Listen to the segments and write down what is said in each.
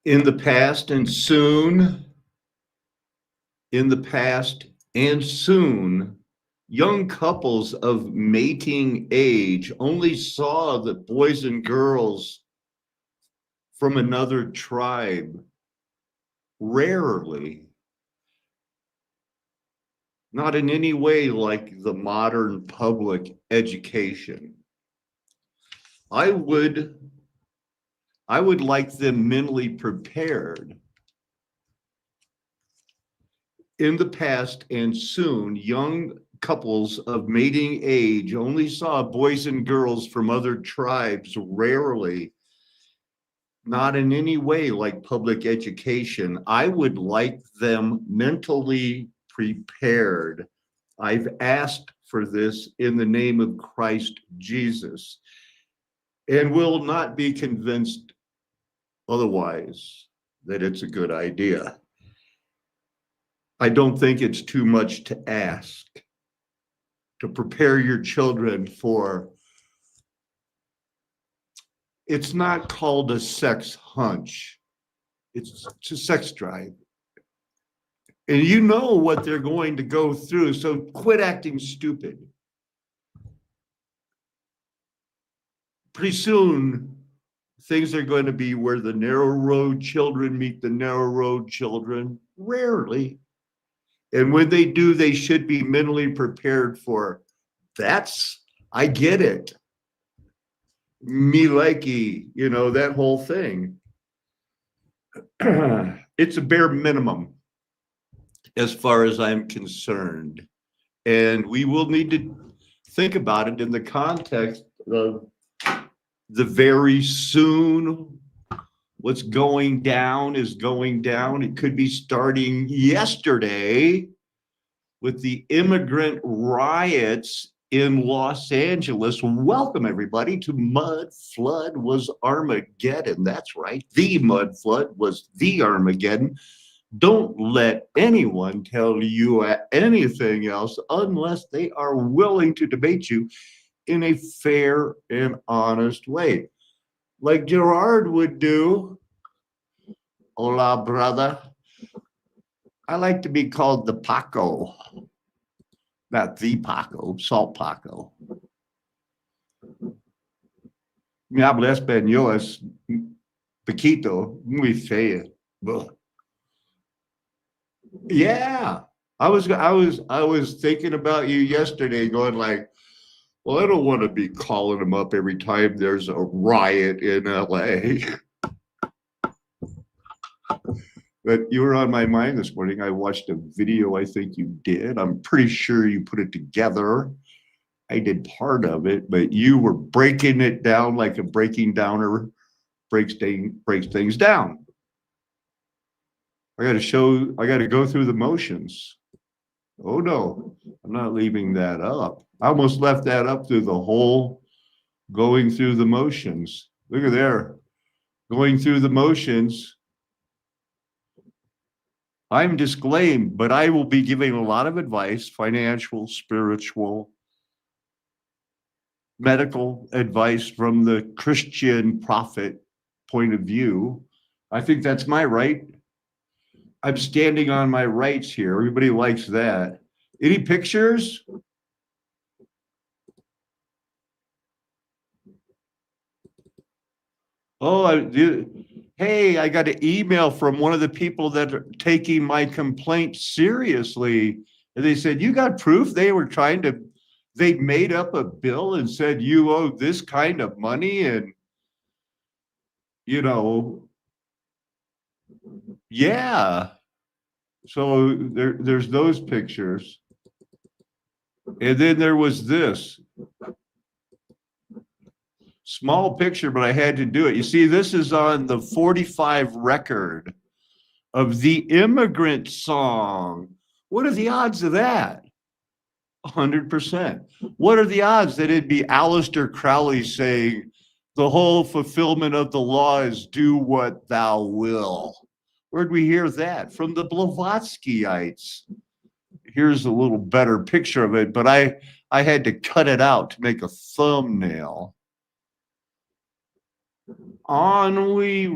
In the past and soon, in the past and soon, young couples of mating age only saw the boys and girls from another tribe. Rarely, not in any way like the modern public education. I would I would like them mentally prepared. In the past and soon, young couples of mating age only saw boys and girls from other tribes. Rarely, not in any way like public education. I would like them mentally prepared. I've asked for this in the name of Christ Jesus and will not be convinced otherwise that it's a good idea. I don't think it's too much to ask to prepare your children for. It's not called a sex hunch, it's a sex drive. And you know what they're going to go through, so quit acting stupid. Pretty soon, things are going to be where the narrow road children meet the narrow road children. Rarely. And when they do, they should be mentally prepared for I get it. Me likey, that whole thing. It's a bare minimum as far as I'm concerned. And we will need to think about it in the context of the very soon. What's going down is going down. It could be starting yesterday with the immigrant riots in Los Angeles. Welcome, everybody, to Mud Flood Was Armageddon. That's right. The Mud Flood was the Armageddon. Don't let anyone tell you anything else unless they are willing to debate you in a fair and honest way. Like Gerard would do. Hola, brother. I like to be called the Paco. Not the Paco, Salt Paco. Me habla español, es poquito, muy feo. Yeah. I was thinking about you yesterday, going like, well, I don't want to be calling them up every time there's a riot in LA. But you were on my mind this morning. I watched a video I think you did. I'm pretty sure you put it together. I did part of it, but you were breaking it down like a breaking downer breaks things down. I got to go through the motions. Oh no, I'm not leaving that up. I almost left that up through the whole going through the motions. Look at there, going through the motions. I'm disclaimed, but I will be giving a lot of advice, financial, spiritual, medical advice from the Christian prophet point of view. I think that's my right. I'm standing on my rights here. Everybody likes that. Any pictures? Oh, hey, I got an email from one of the people that are taking my complaint seriously. And they said, you got proof they made up a bill and said you owe this kind of money. And, yeah. So there's those pictures. And then there was this small picture, but I had to do it. You see, this is on the 45 record of the Immigrant Song. What are the odds of that? 100%. What are the odds that it'd be Aleister Crowley saying, the whole fulfillment of the law is do what thou will? Where'd we hear that? From the Blavatskyites. Here's a little better picture of it, but I had to cut it out to make a thumbnail. On we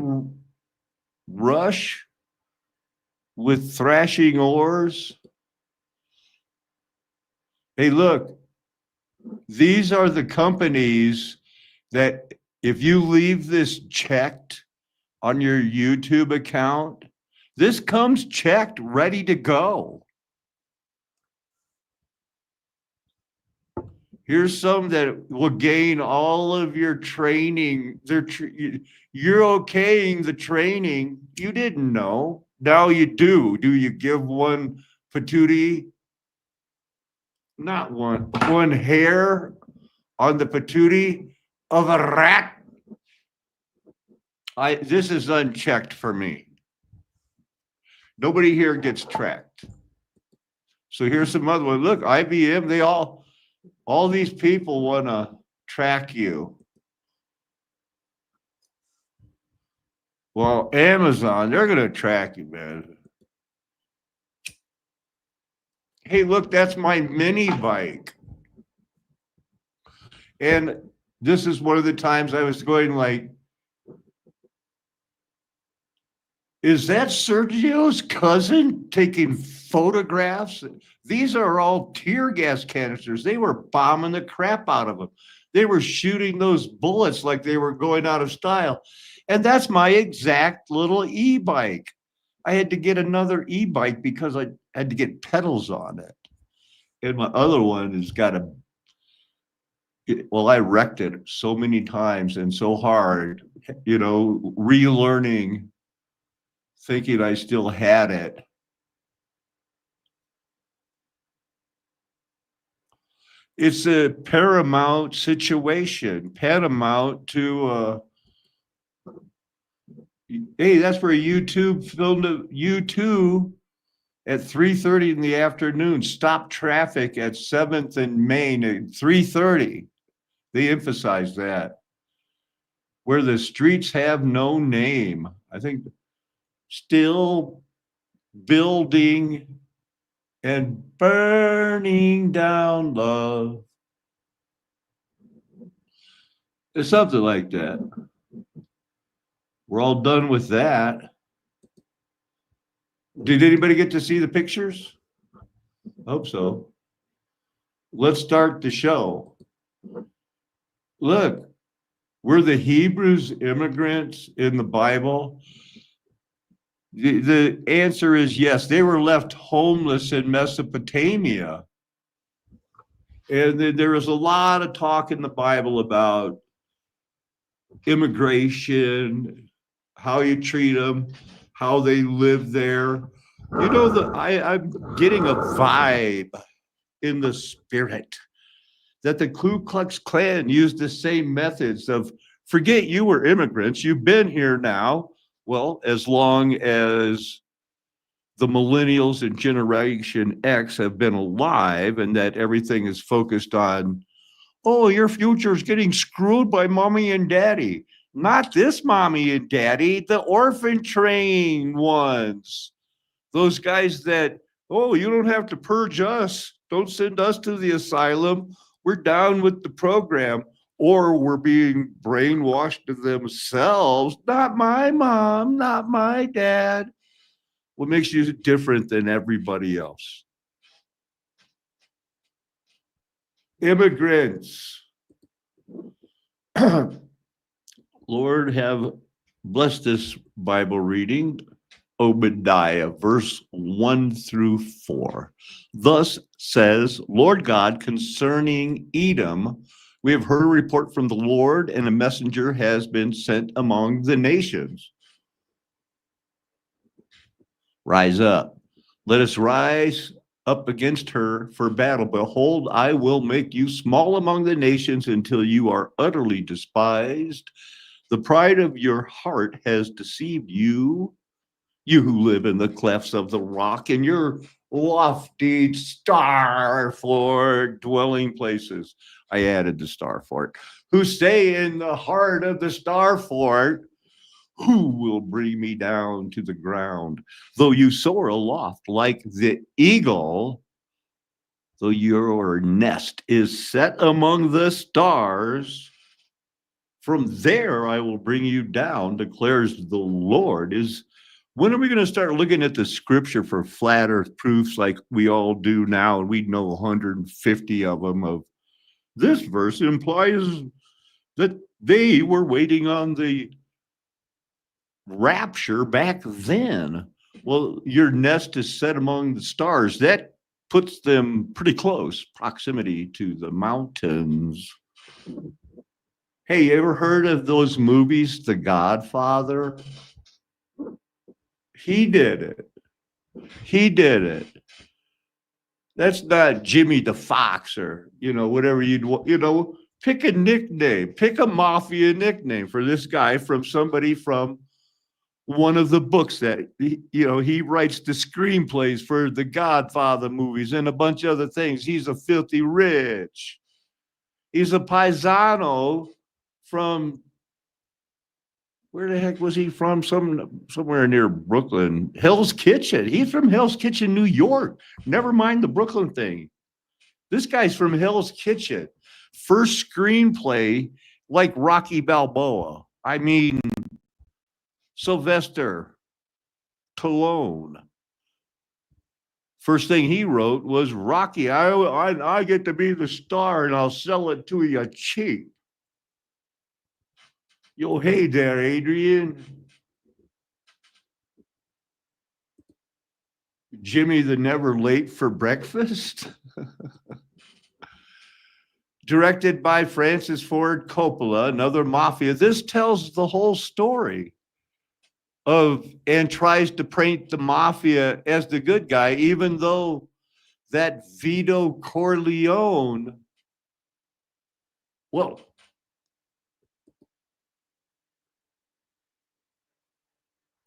rush with thrashing oars. Hey, look, these are the companies that if you leave this checked on your YouTube account, this comes checked, ready to go. Here's some that will gain all of your training. You're okaying the training. You didn't know. Now you do. Do you give one patootie? Not one hair on the patootie of a rat. This is unchecked for me. Nobody here gets tracked. So here's some other one. Look, IBM, all these people want to track you. Well, Amazon, they're going to track you, man. Hey, look, that's my mini bike. And this is one of the times I was going like, is that Sergio's cousin taking photographs? These are all tear gas canisters. They were bombing the crap out of them. They were shooting those bullets like they were going out of style. And that's my exact little e-bike. I had to get another e-bike because I had to get pedals on it. And my other one has got I wrecked it so many times and so hard, relearning, thinking I still had it. It's a paramount situation, paramount to, hey, that's for a YouTube film to YouTube at 3:30 in the afternoon. Stop traffic at 7th and Main at 3:30. They emphasize that. Where the streets have no name. I think still building and burning down love. It's something like that. We're all done with that. Did anybody get to see the pictures? I hope so. Let's start the show. Look, were the Hebrews immigrants in the Bible? The answer is yes. They were left homeless in Mesopotamia. And there was a lot of talk in the Bible about immigration, how you treat them, how they live there. I'm getting a vibe in the spirit that the Ku Klux Klan used the same methods of, forget you were immigrants, you've been here now. Well, as long as the millennials and Generation X have been alive and that everything is focused on, oh, your future is getting screwed by mommy and daddy. Not this mommy and daddy, the orphan train ones. Those guys that, oh, you don't have to purge us. Don't send us to the asylum. We're down with the program. Or we're being brainwashed to themselves. Not my mom, not my dad. What makes you different than everybody else? Immigrants. Lord, have blessed this Bible reading. Obadiah, verse 1-4. Thus says Lord God concerning Edom, we have heard a report from the Lord, and a messenger has been sent among the nations. Rise up. Let us rise up against her for battle. Behold, I will make you small among the nations until you are utterly despised. The pride of your heart has deceived you, you who live in the clefts of the rock, in your lofty star fort dwelling places. I added the star fort. Who stay in the heart of the star fort, who will bring me down to the ground? Though you soar aloft like the eagle, though your nest is set among the stars, From there, I will bring you down, declares the Lord. When are we going to start looking at the scripture for flat earth proofs like we all do now? And we know 150 of them. Of this verse implies that they were waiting on the rapture back then. Well, your nest is set among the stars. That puts them pretty close proximity to the mountains. Hey, you ever heard of those movies, The Godfather? He did it. He did it. That's not Jimmy the Fox or, whatever pick a nickname, pick a mafia nickname for this guy from somebody from one of the books that, he writes the screenplays for the Godfather movies and a bunch of other things. He's a filthy rich. He's a paisano from, where the heck was he from? Somewhere near Brooklyn. Hell's Kitchen. He's from Hell's Kitchen, New York. Never mind the Brooklyn thing. This guy's from Hell's Kitchen. First screenplay like Rocky Balboa. I mean, Sylvester Stallone. First thing he wrote was Rocky. I get to be the star and I'll sell it to you cheap. Yo, hey there, Adrian. Jimmy the Never Late for Breakfast. Directed by Francis Ford Coppola, another mafia. This tells the whole story and tries to paint the mafia as the good guy, even though that Vito Corleone, well,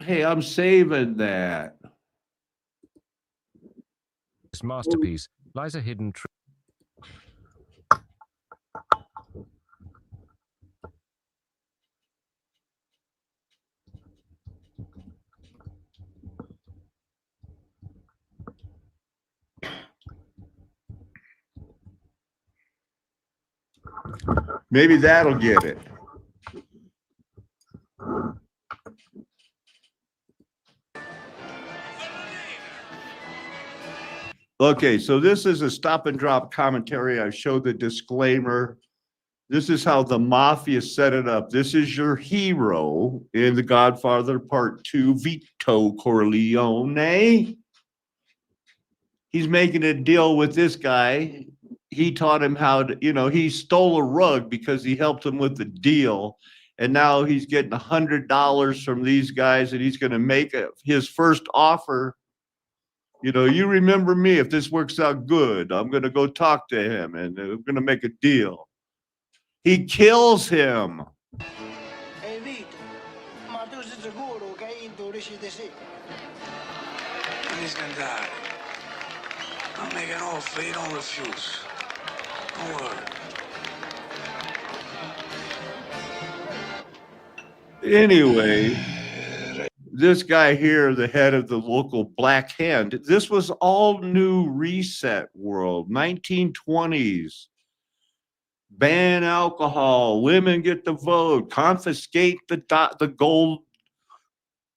hey, I'm saving that. This masterpiece lies a hidden truth. Maybe that'll get it. Okay, so this is a stop and drop commentary. I showed the disclaimer. This is how the mafia set it up. This is your hero in The Godfather Part 2, Vito Corleone. He's making a deal with this guy. He taught him how to, he stole a rug because he helped him with the deal. And now he's getting $100 from these guys and he's going to make his first offer. You remember me. If this works out good, I'm going to go talk to him and we're going to make a deal. He kills him. Hey, Vito, ma tu sei sicuro che hai intuito di sì? Non scandare. I'll make an offer you don't refuse. Don't worry. Anyway, this guy here, the head of the local Black Hand, this was all new reset world, 1920s. Ban alcohol, women get the vote, confiscate the gold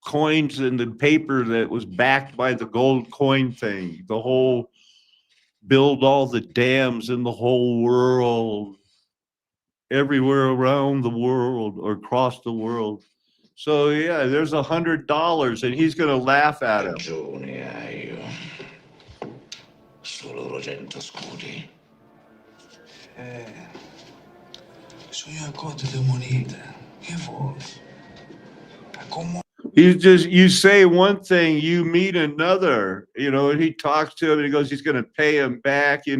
coins and the paper that was backed by the gold coin thing, the whole build all the dams in the whole world, everywhere around the world or across the world. So yeah, there's $100 and he's going to laugh at him. Solo 200 scudi. Sono accorto di monete. Che vuoi? You say one thing, you meet another, and he talks to him and he goes, he's going to pay him back. He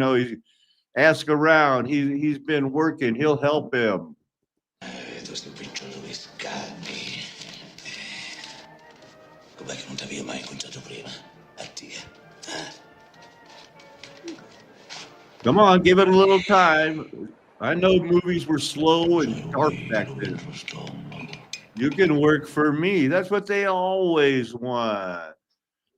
ask around. He's been working. He'll help him. Come on, give it a little time. I know movies were slow and dark back then. You can work for me. That's what they always want.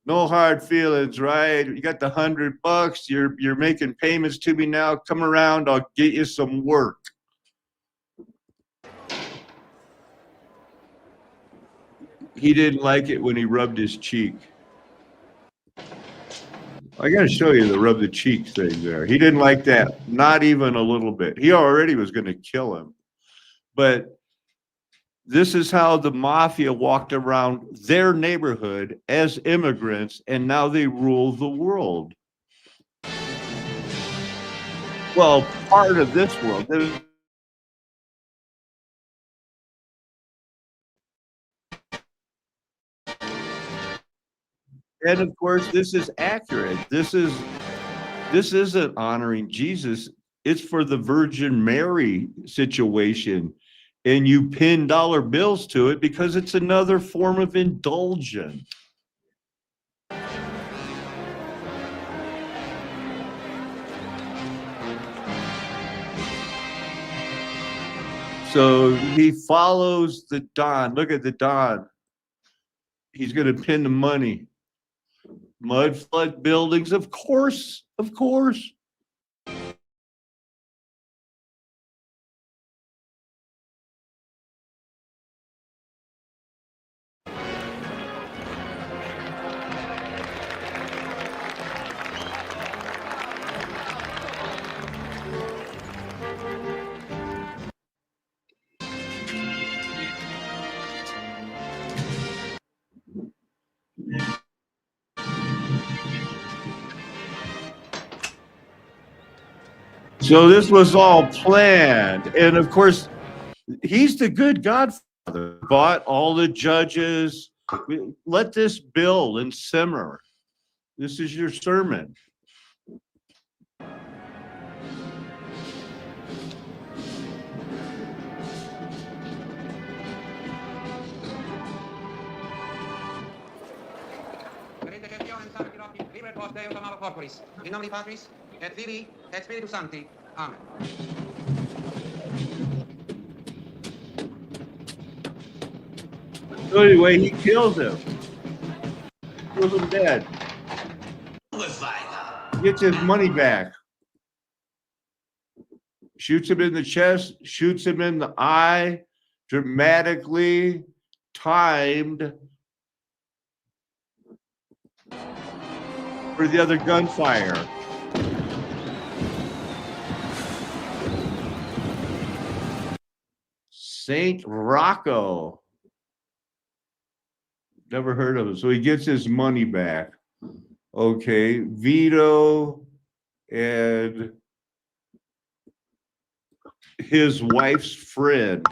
No hard feelings, right? You got the $100. You're making payments to me now. Come around. I'll get you some work. he didn't like it when he rubbed his cheek. I got to show you the rub the cheek thing there. He didn't like that, not even a little bit. He already was going to kill him. But this is how the mafia walked around their neighborhood as immigrants, and now they rule the world. Well, part of this world. And of course, this is accurate. This isn't honoring Jesus. It's for the Virgin Mary situation. And you pin dollar bills to it because it's another form of indulgence. So he follows the Don. Look at the Don. He's going to pin the money. Mud flood buildings, of course, of course. So this was all planned. And of course, he's the good godfather. Bought all the judges. Let this build and simmer. This is your sermon. In nomine Patris, et Filii, et Spiritus Sancti. Amen. So anyway, he kills him. Kills him dead. Gets his money back. Shoots him in the chest, shoots him in the eye, dramatically timed for the other gunfire. Saint Rocco. Never heard of him. So he gets his money back. Okay, Vito and his wife's friend.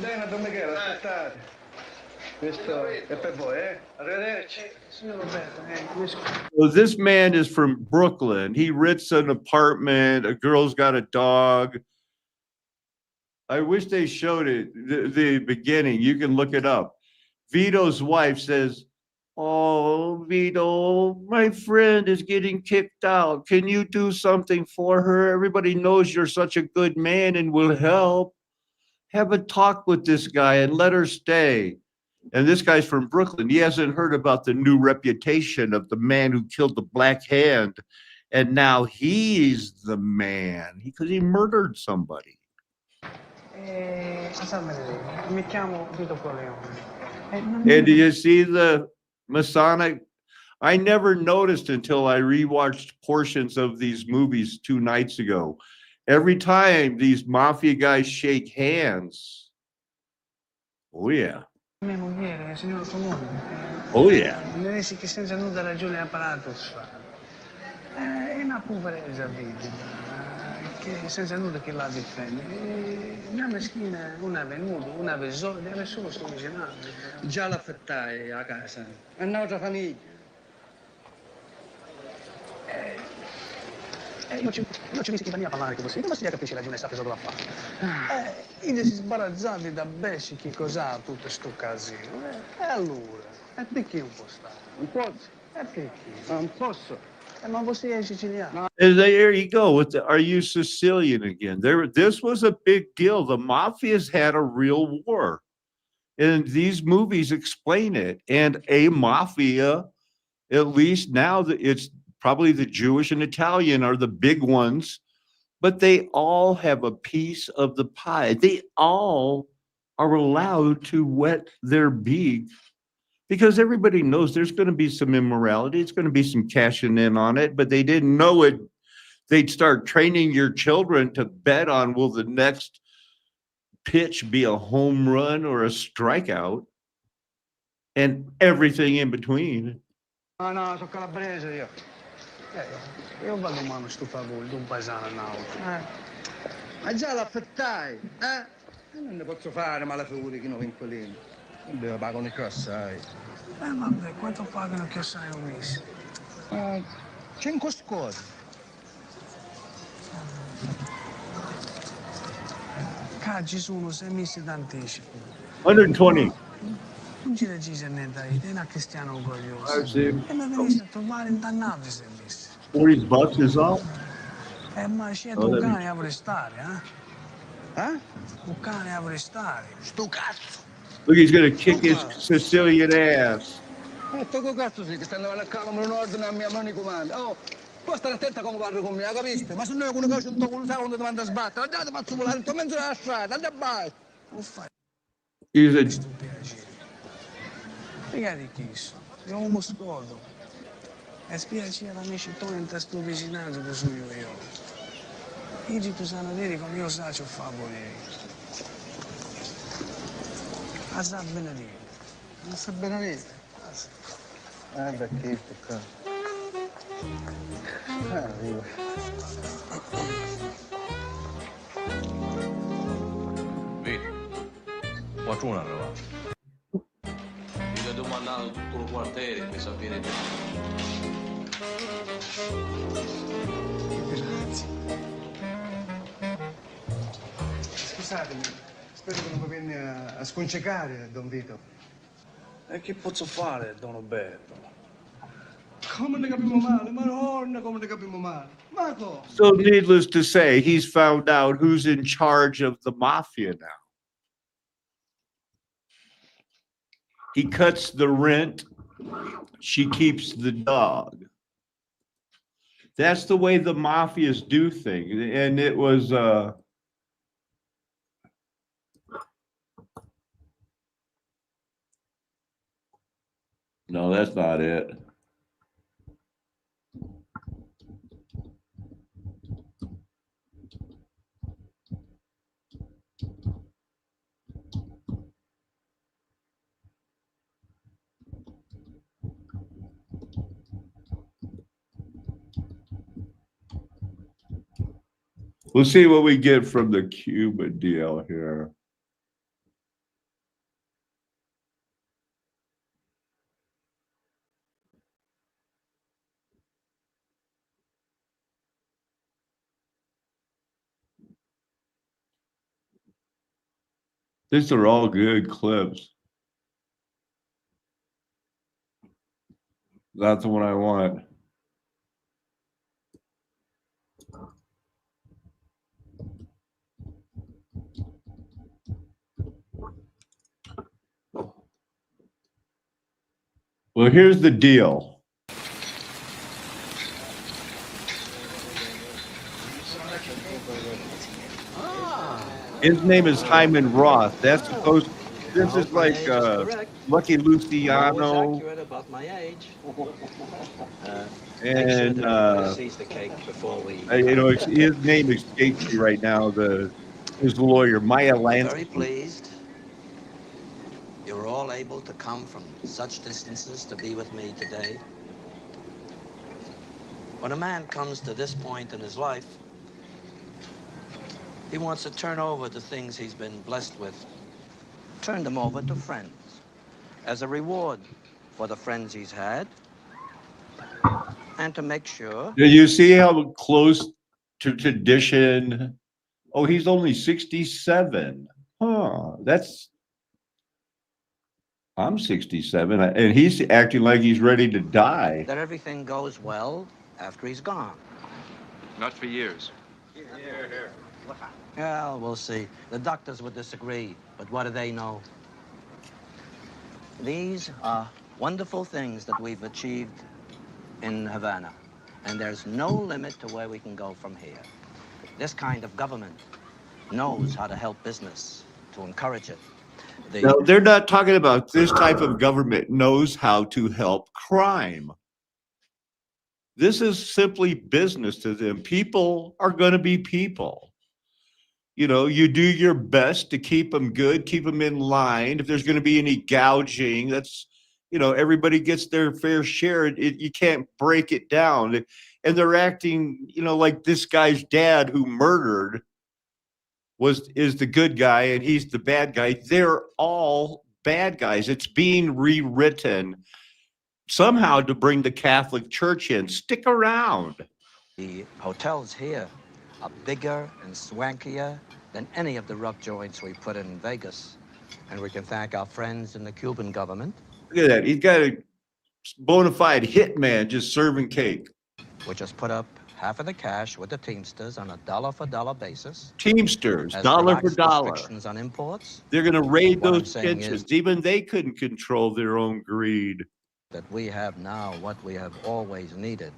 Bene, Don Michele, aspettate. Questo è per voi, eh? Arrivederci. Signor Roberto, So this man is from Brooklyn. He rents an apartment. A girl's got a dog. I wish they showed it, the beginning. You can look it up. Vito's wife says, "Oh, Vito, my friend is getting kicked out. Can you do something for her? Everybody knows you're such a good man and will help. Have a talk with this guy and let her stay." And this guy's from Brooklyn. He hasn't heard about the new reputation of the man who killed the Black Hand. And now he's the man because he murdered somebody. Mi chiamo Vito Corleone. And do you see the Masonic? I never noticed until I rewatched portions of these movies 2 nights ago. Every time these mafia guys shake hands. Oh yeah. Mia moglie, signor Comune. Oh yeah. Lei sì che senza nuda ragione apparatus fa. È una poverezza vittima, che senza nulla che la difende. Una meschina, una venuta, una vesova, deve solo sto vicinato. Già l'affettai a casa. È un'altra famiglia. Io ci misi che veniva a parlare con voi, ma si capisce ragione sta cosa dove fare. Io si sbarazzati da besci che cos'ha tutto sto casino. E allora, e perché non può stare? Non posso. E perché? Non posso. Ma você è siciliano? And there you go with the, are you Sicilian again? This was a big deal. The mafia's had a real war. And these movies explain it. And a mafia, at least now that it's probably the Jewish and Italian are the big ones, but they all have a piece of the pie. They all are allowed to wet their beak because everybody knows there's going to be some immorality. It's going to be some cashing in on it, but they didn't know it. They'd start training your children to bet on, will the next pitch be a home run or a strikeout, and everything in between. No, no, sono calabrese io. Io vado mano stufagol, d'un paesano nauta. Ma già l'affettai, eh? Io non ne posso fare malafiguri che non vincolini. Io pagano che assai. Vabbè, quanto pagano che sai un mese? 5 scodi. Ci sono 6 mesi d'anticipo. 120. Non ci decise niente, è una cristiano orgoglioso. I've seen E mi venisse a trovare in dannati 6 mesi. $40 is all. Ma c'è Oh, un that cane a stare, eh? Eh? Un cane a stare. Sto cazzo! Look, he's gonna kick his Sicilian ass. Sto cazzo sì, che stanno a cavolo un ordine a mia mano comanda. Oh, poi stare attenta come parlo con me, capiste? Ma se noi con un un tocco, sai quando ti manda a sbattere? Andate, faccio volare, tu mezzo della strada, andate a base. Non fai He's a questo piacere. Spiegati chi sono. Io non mi scordo. E spiace amici tuoi in questo vicinato che sono io. Io tu sanno dire come io saccio favore. A sa bene dire. Non sa bene vedere. Perché tocca. Arriva. Vedi, qualcuno è arrivato. Mi ha domandato tutto il quartiere per sapere di Grazie. Scusatemi, spero che non mi vieni a sconcecare, Don Vito. E che posso fare, Don Roberto? Come ne capiamo male? Madonna, come ne capiamo male? Ma come? So needless to say, he's found out who's in charge of the mafia now. He cuts the rent. She keeps the dog. That's the way the mafias do things. And it was, no, that's not it. We'll see what we get from the Cuba deal here. These are all good clips. That's the one I want. Well, here's the deal. His name is Hyman Roth. That's supposed. This is like Lucky Luciano. About my age. And Sees the cake before we. you know, his name escapes me right now. His lawyer, Maya Very Lansky. pleased. You're all able to come from such distances to be with me today. When a man comes to this point in his life, he wants to turn over the things he's been blessed with. Turn them over to friends as a reward for the friends he's had, and to make sure. Do you see how close to tradition? Oh, he's only 67. Huh, I'm 67, and he's acting like he's ready to die. That everything goes well after he's gone. Not for years. Well, we'll see. The doctors would disagree, but what do they know? These are wonderful things that we've achieved in Havana, and there's no limit to where we can go from here. This kind of government knows how to help business, to encourage it. No, they're not talking about this type of government knows how to help crime. This is simply business to them. People are going to be people. You know, you do your best to keep them good, keep them in line. If there's going to be any gouging, that's, you know, everybody gets their fair share. You can't break it down. And they're acting, you know, like this guy's dad who murdered is the good guy and he's the bad guy. They're all bad guys. It's being rewritten somehow to bring the Catholic Church in. Stick around. The hotels here are bigger and swankier than any of the rough joints we put in Vegas. And we can thank our friends in the Cuban government. Look at that. He's got a bona fide hitman just serving cake. Which has put up half of the cash with the Teamsters on a dollar-for-dollar basis. Teamsters, Has dollar for relaxed dollar. restrictions on imports. They're going to raid What I'm those saying kitchens. is- Even they couldn't control their own greed. That we have now what we have always needed.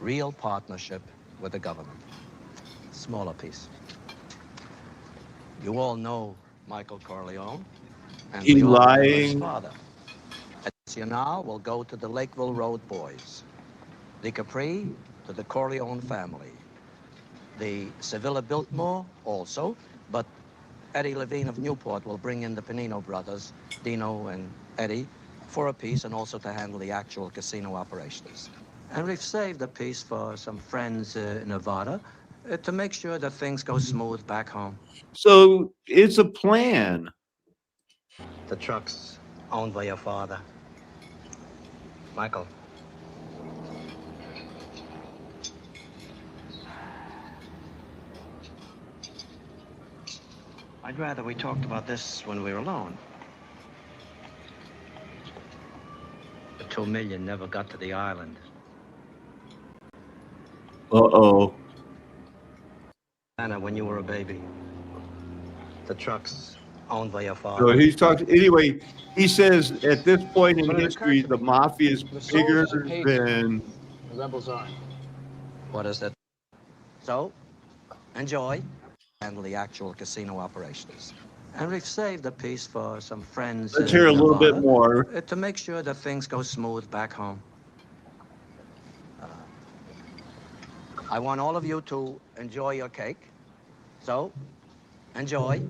Real partnership with the government. Smaller piece. You all know Michael Corleone. And He we all know his lying. father. Nacional will go to the Lakeville Road boys. The Capri to the Corleone family. The Sevilla Biltmore also, but Eddie Levine of Newport will bring in the Panino brothers, Dino and Eddie, for a piece and also to handle the actual casino operations. And we've saved a piece for some friends in Nevada to make sure that things go smooth back home. So it's a plan. The truck's owned by your father. Michael. I'd rather we talked about this when we were alone. The 2 million never got to the island. Uh-oh. Anna, when you were a baby. The truck's owned by your father. So he's talking, anyway, he says at this point in history, the mafia is bigger than, The rebels aren't. What is that? So, enjoy. Handle the actual casino operations. And we've saved a piece for some friends. let's hear a little bit more. To make sure that things go smooth back home. I want all of you to enjoy your cake. So, enjoy.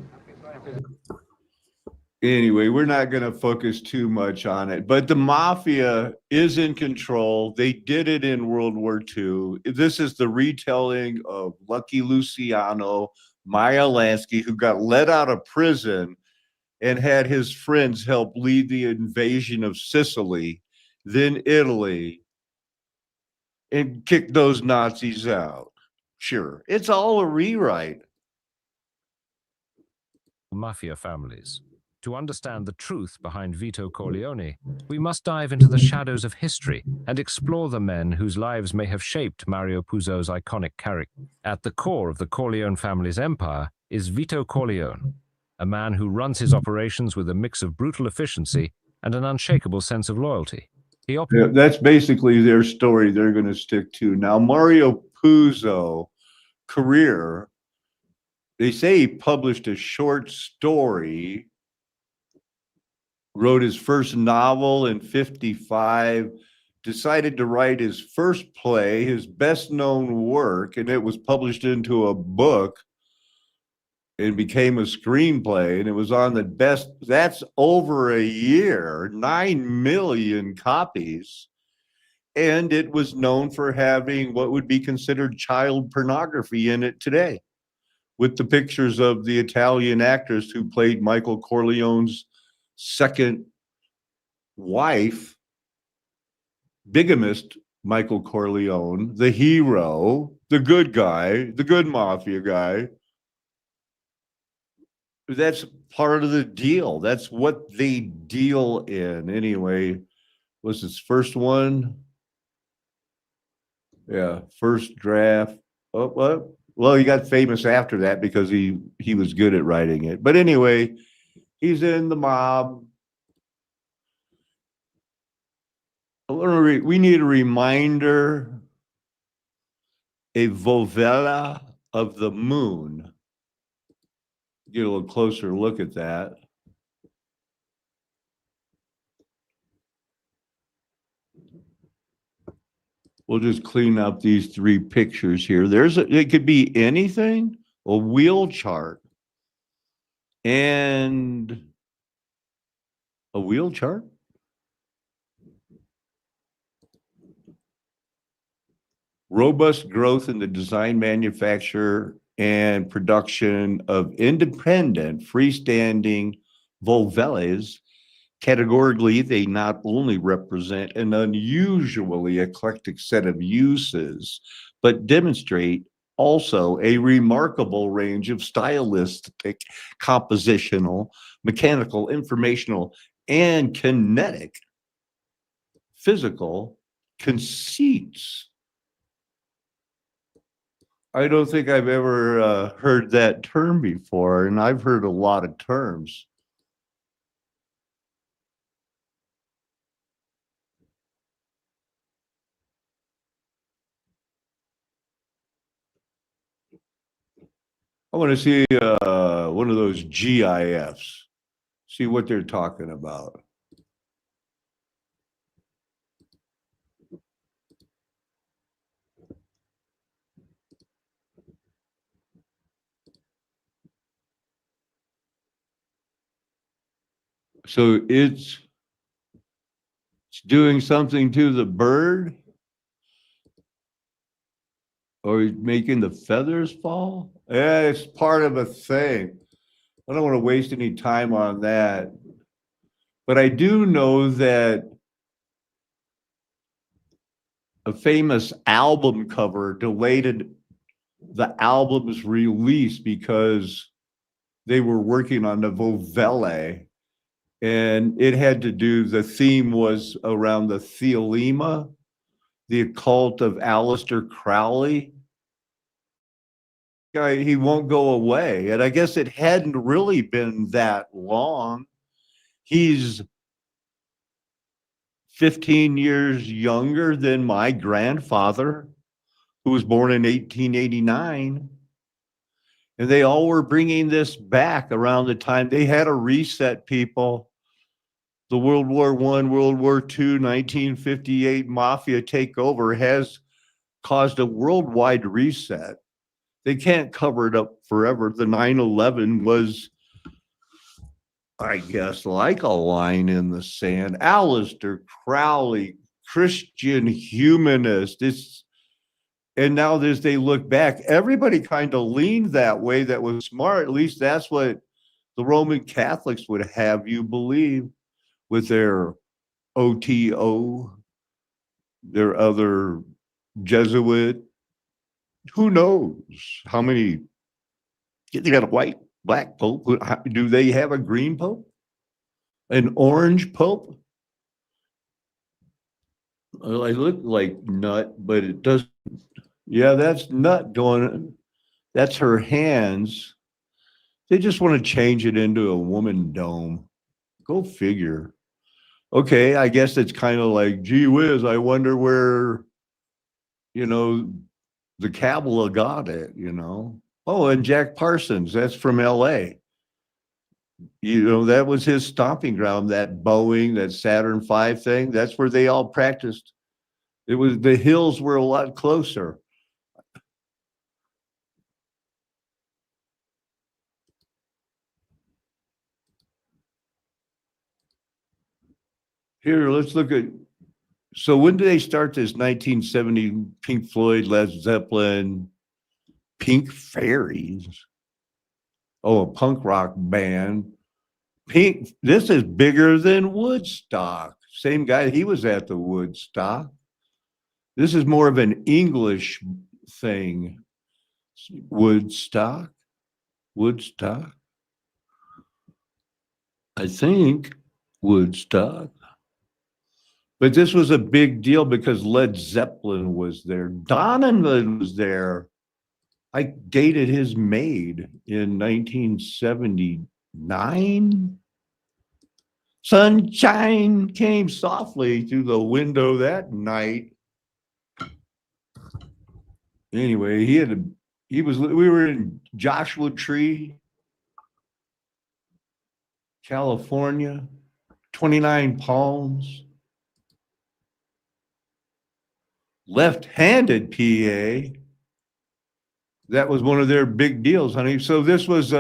Anyway, we're not going to focus too much on it, but the mafia is in control. They did it in World War II. This is the retelling of Lucky Luciano, Meyer Lansky, who got let out of prison and had his friends help lead the invasion of Sicily, then Italy, and kick those Nazis out. Sure, it's all a rewrite. Mafia families. To understand the truth behind Vito Corleone, we must dive into the shadows of history and explore the men whose lives may have shaped Mario Puzo's iconic character. At the core of the Corleone family's empire is Vito Corleone, a man who runs his operations with a mix of brutal efficiency and an unshakable sense of loyalty. Yeah, that's basically their story they're going to stick to. Now, Mario Puzo career, they say he published a short story, wrote his first novel in 1955, decided to write his first play, his best known work, and it was published into a book and became a screenplay, and it was on the best, that's over a year, 9 million copies. And it was known for having what would be considered child pornography in it today, with the pictures of the Italian actress who played Michael Corleone's second wife, bigamist Michael Corleone, the hero, the good guy, the good mafia guy. That's part of the deal. That's what they deal in. Anyway, was his first one? Yeah, first draft. Oh, what? Well, he got famous after that because he was good at writing it. But anyway, he's in the mob. We need a reminder, a volvella of the moon. Get a little closer look at that. We'll just clean up these three pictures here. It could be anything, a wheel chart. And a wheel chart? Robust growth in the design, manufacture, and production of independent, freestanding volvellas. Categorically, they not only represent an unusually eclectic set of uses, but demonstrate also a remarkable range of stylistic, compositional, mechanical, informational, and kinetic physical conceits. I don't think I've ever heard that term before, and I've heard a lot of terms. I want to see one of those GIFs, see what they're talking about. So it's doing something to the bird, or making the feathers fall? Yeah, it's part of a thing. I don't want to waste any time on that. But I do know that a famous album cover delayed the album's release because they were working on the Volvelle. And it had to do, the theme was around the Thelema, the occult of Aleister Crowley. He won't go away. And I guess it hadn't really been that long. He's 15 years younger than my grandfather, who was born in 1889. And they all were bringing this back around the time they had a reset, people. The World War I, World War II, 1958 mafia takeover has caused a worldwide reset. They can't cover it up forever. The 9/11 was, I guess, like a line in the sand. Aleister Crowley, Christian humanist. And now as they look back, everybody kind of leaned that way. That was smart. At least that's what the Roman Catholics would have you believe, with their OTO, their other Jesuit. Who knows how many? They got a white, black pope. Do they have a green pope? An orange pope? Well, I look like Nut, but it doesn't. Yeah, that's Nut going. That's her hands. They just want to change it into a woman dome. Go figure. Okay, I guess it's kind of like, gee whiz, I wonder where, the Kabbalah got it, Oh, and Jack Parsons, that's from LA. That was his stomping ground, that Boeing, that Saturn V thing. That's where they all practiced. The hills were a lot closer. Here, let's look at, so when did they start this? 1970, Pink Floyd, Led Zeppelin, Pink Fairies. Oh, a punk rock band. This is bigger than Woodstock. Same guy, he was at the Woodstock. This is more of an English thing. Woodstock. I think Woodstock. But this was a big deal because Led Zeppelin was there. Donovan was there. I dated his maid in 1979. Sunshine came softly through the window that night. Anyway, we were in Joshua Tree, California, 29 Palms. Left-handed PA. That was one of their big deals, honey. So this was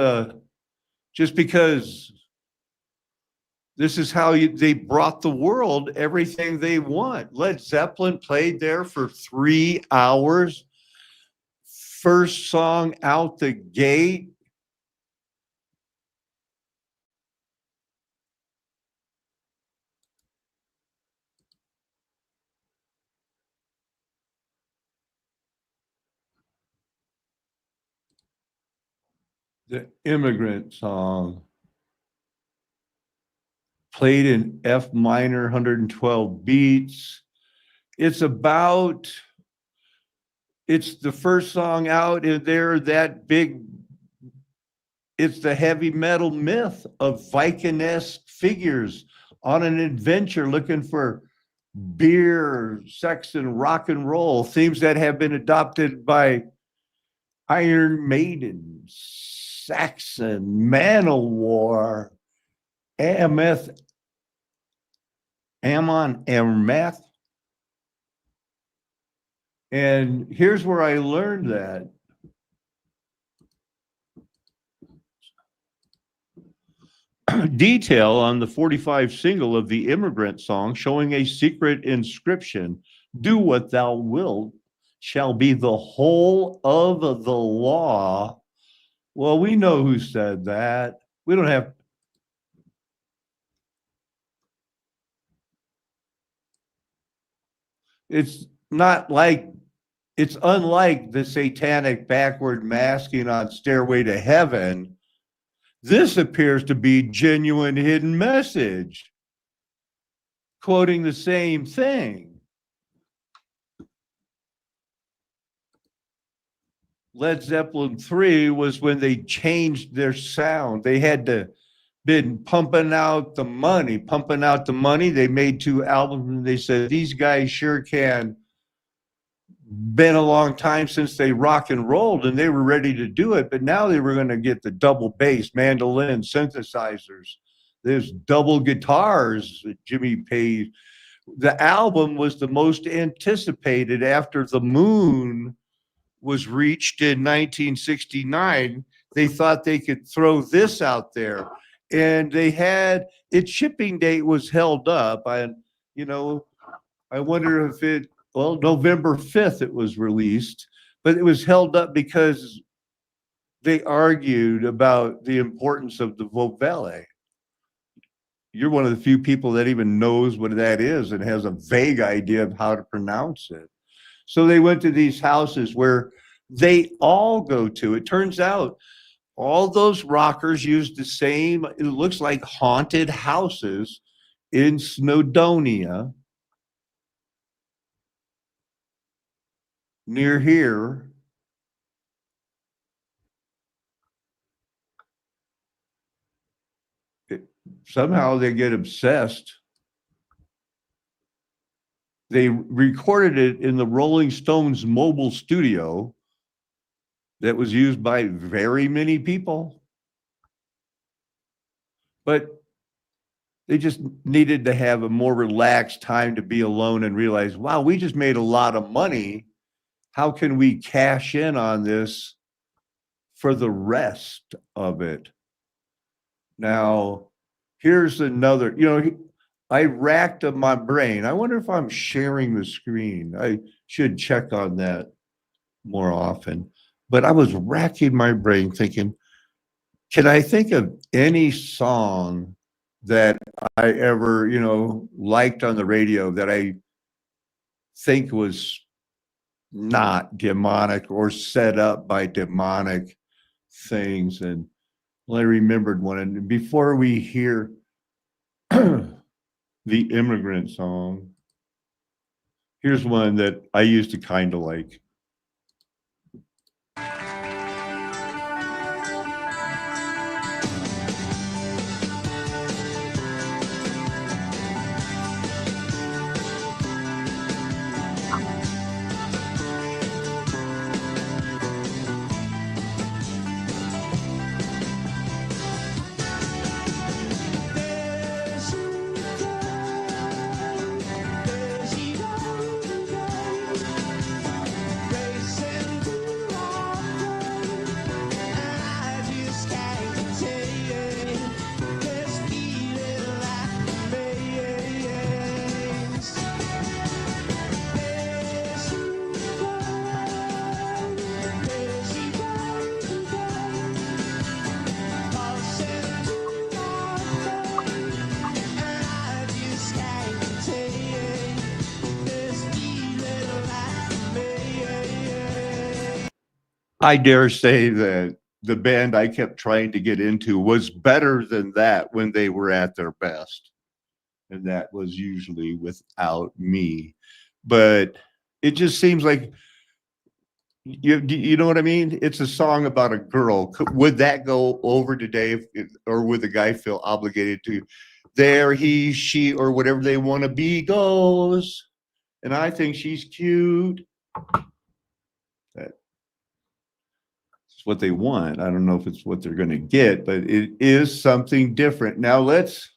just because this is how they brought the world everything they want. Led Zeppelin played there for 3 hours. First song out the gate. The Immigrant Song. Played in F minor, 112 beats. It's the first song out in there, that big, it's the heavy metal myth of Viking-esque figures on an adventure looking for beer, sex, and rock and roll, themes that have been adopted by Iron Maiden, Saxon, Manowar, Amon Amarth. And here's where I learned that. Detail on the 45 single of the Immigrant Song showing a secret inscription. Do what thou wilt shall be the whole of the law. Well, we know who said that. We don't have. It's unlike the satanic backward masking on Stairway to Heaven. This appears to be genuine hidden message, quoting the same thing. Led Zeppelin 3 was when they changed their sound. They had been pumping out the money. They made 2 albums and they said, these guys sure can. Been a long time since they rock and rolled and they were ready to do it, but now they were going to get the double bass, mandolin, synthesizers. There's double guitars, Jimmy Page. The album was the most anticipated after The Moon was reached in 1969. They thought they could throw this out there. And they had, its shipping date was held up. I wonder if November 5th it was released, but it was held up because they argued about the importance of the Vovelle. You're one of the few people that even knows what that is and has a vague idea of how to pronounce it. So they went to these houses where they all go to. It turns out all those rockers used the same, it looks like haunted houses in Snowdonia, near here. Somehow they get obsessed. They recorded it in the Rolling Stones mobile studio that was used by very many people. But they just needed to have a more relaxed time to be alone and realize, wow, we just made a lot of money. How can we cash in on this for the rest of it? Now, here's another, I racked up my brain. I wonder if I'm sharing the screen. I should check on that more often. But I was racking my brain thinking, can I think of any song that I ever, liked on the radio that I think was not demonic or set up by demonic things? And I remembered one. And before we hear the Immigrant Song, Here's one that I used to kind of like. I dare say that the band I kept trying to get into was better than that when they were at their best. And that was usually without me. But it just seems like, you know what I mean? It's a song about a girl. Would that go over today, or would the guy feel obligated to, there he, she, or whatever they want to be goes, and I think she's cute? That's what they want. I don't know if it's what they're going to get, but it is something different. Now let's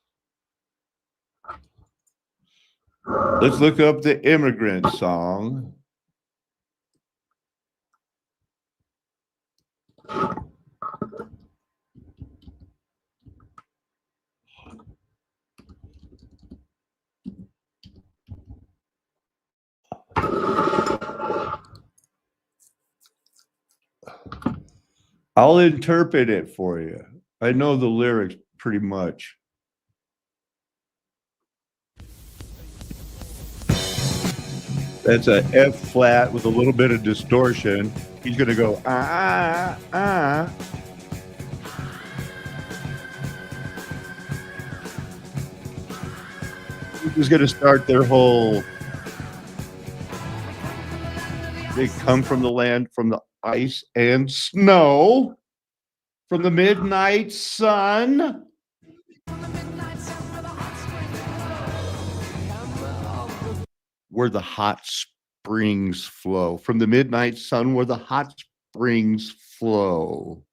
look up the Immigrant Song. I'll interpret it for you. I know the lyrics pretty much. That's a F flat with a little bit of distortion. He's going to go, ah, ah. He's going to start their whole, they come from the land, from the ice and snow, from the midnight sun. Where the hot springs flow. From the midnight sun where the hot springs flow.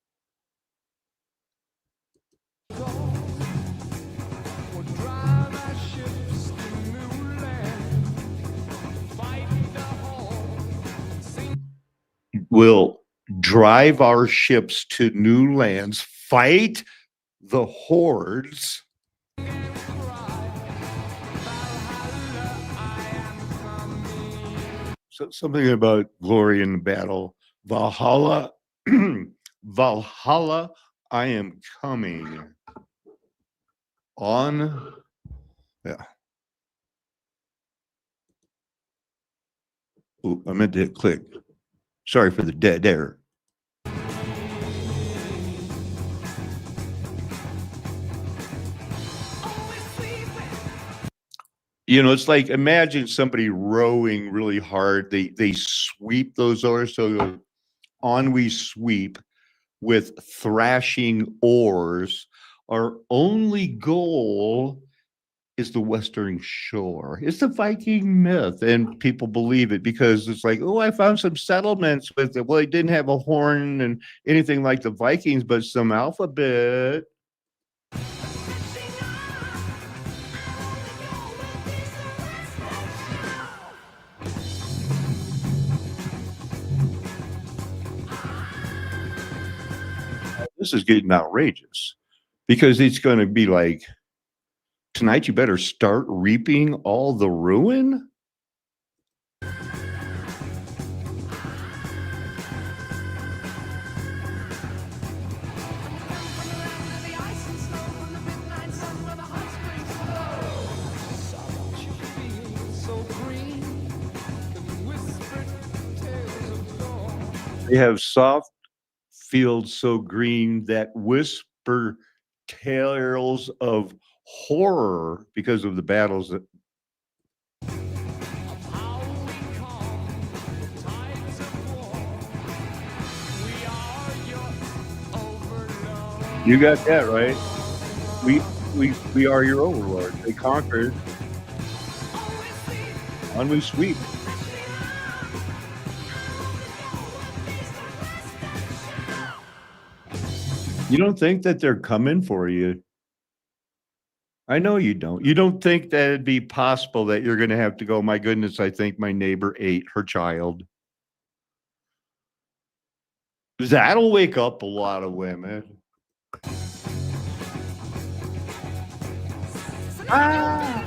We'll drive our ships to new lands, fight the hordes. So something about glory in battle. Valhalla, Valhalla, I am coming. On, yeah. Ooh, I meant to hit click. Sorry for the dead air. You know, it's like, imagine somebody rowing really hard. They sweep those oars. So on we sweep with thrashing oars. Our only goal is the Western Shore. It's a Viking myth, and people believe it because it's like, oh, I found some settlements with it. Well, they didn't have a horn and anything like the Vikings, but some alphabet. This is getting outrageous because it's going to be like, tonight you better start reaping all the ruin. They have soft fields so green that whisper tales of horror because of the battles that You got that right. We are your overlords. They conquered. On we sweep. You don't think that they're coming for you? I know you don't. You don't think that it'd be possible that you're going to have to go, my goodness, I think my neighbor ate her child. That'll wake up a lot of women. Ah!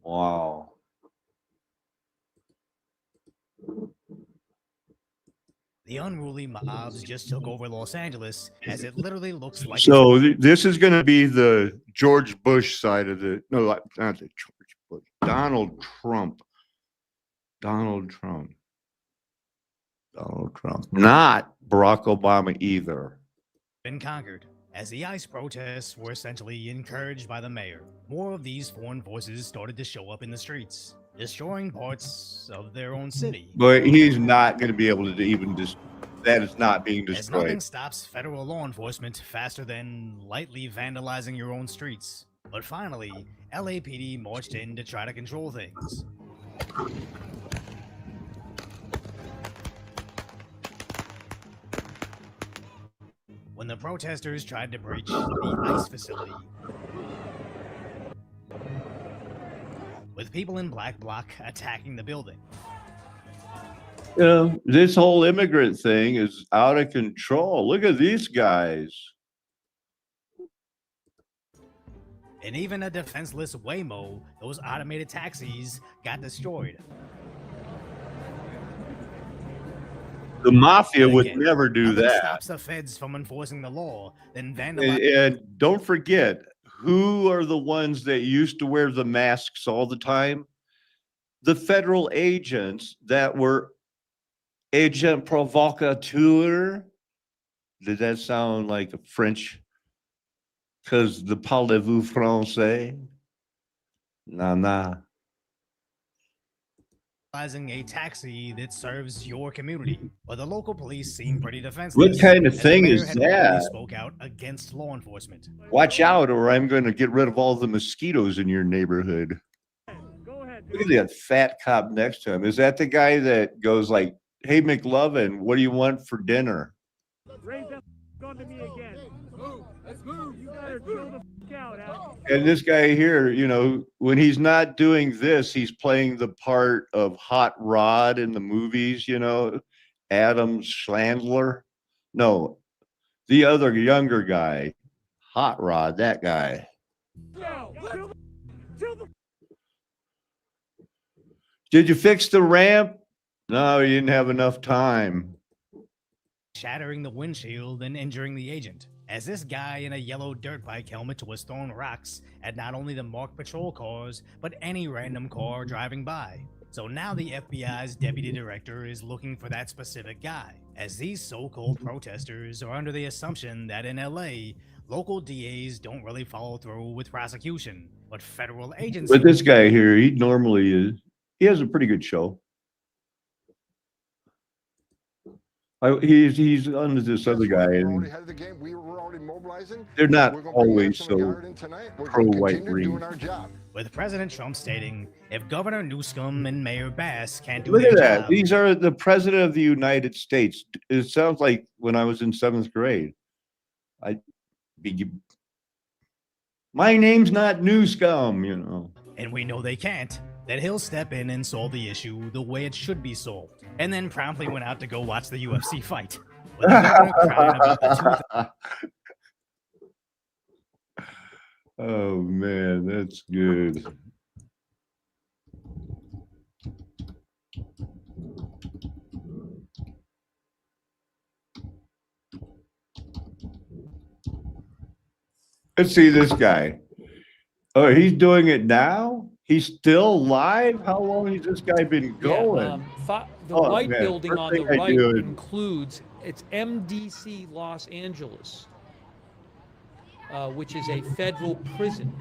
Wow. The unruly mobs just took over Los Angeles, as it literally looks like So this is going to be the George Bush side of the, no, not the George Bush, Donald Trump. Donald Trump. Donald Trump. Not Barack Obama either. been conquered. As the ICE protests were essentially encouraged by the mayor, more of these foreign forces started to show up in the streets, destroying parts of their own city. But he's not going to be able to even just, that is not being As nothing destroyed. stops federal law enforcement faster than lightly vandalizing your own streets. But finally, LAPD marched in to try to control things. When the protesters tried to breach the ICE facility, with people in black bloc attacking the building. You know, this whole immigrant thing is out of control. Look at these guys. And even a defenseless Waymo, those automated taxis, got destroyed. The mafia And would again, never do nothing that. stops the feds from enforcing the law, then And, vandalize. and don't forget, who are the ones that used to wear the masks all the time? The federal agents that were agent provocateur. Did that sound like a French? Because the parlez-vous français? Nah. a taxi that serves your community, but the local police seem pretty defenseless. What kind of as the thing mayor is had already that? Spoke out against law enforcement. Watch out, or I'm going to get rid of all the mosquitoes in your neighborhood. Look at that fat cop next to him. Is that the guy that goes like, "Hey, McLovin, what do you want for dinner?" Raise that gun to me again. Let's move. You gotta chill the out, Al. And this guy here, you know, when he's not doing this, he's playing the part of Hot Rod in the movies, you know, Adam Schlandler. No, the other younger guy, Hot Rod, that guy. Did you fix the ramp? No, you didn't have enough time. Shattering the windshield and injuring the agent, as this guy in a yellow dirt bike helmet was throwing rocks at not only the marked patrol cars, but any random car driving by. So now the FBI's deputy director is looking for that specific guy, as these so-called protesters are under the assumption that in LA, local DAs don't really follow through with prosecution, but federal agencies. But this guy here, he normally is, he has a pretty good show. He's under this other guy, and they're not always so pro-white green. With President Trump stating, if Governor Newsom and Mayor Bass can't do Look their at that. job, These are the president of the United States. It sounds like when I was in 7th grade. My name's not Newscom, you know. and we know they can't, that he'll step in and solve the issue the way it should be solved, and then promptly went out to go watch the UFC fight. With the governor crying about the Oh man, that's good. Let's see this guy. Oh, he's doing it now? He's still live? How long has this guy been going? The white man, building first on the thing I right do is- includes, it's MDC Los Angeles, which is a federal prison.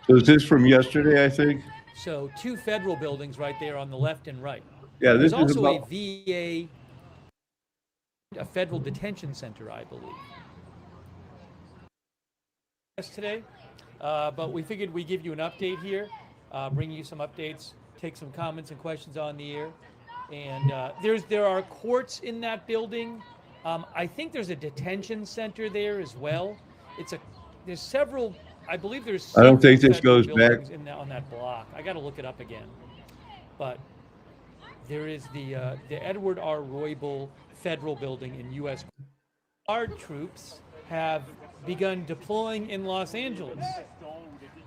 So is this from yesterday, I think? So 2 federal buildings right there on the left and right. Yeah, this There's is also about, a federal detention center, I believe. Yes, today, but we figured we'd give you an update here, bring you some updates, take some comments and questions on the air. And there are courts in that building. I think there's a detention center there as well. There's several. I believe there's. I don't think several this federal goes back. buildings on that block. I got to look it up again. But there is the Edward R. Roybal Federal Building in U.S. Guard troops have begun deploying in Los Angeles.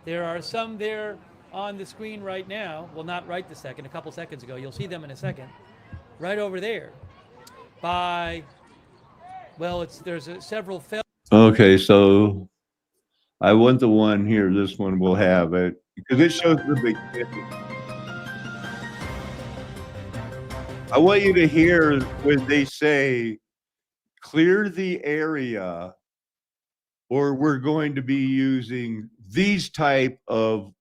There are some there on the screen right now. Well, not right this second. A couple seconds ago. You'll see them in a second. Right over there. There's several. Okay, so I want the one here. This one will have it because it shows the beginning. I want you to hear when they say, clear the area, or we're going to be using these type of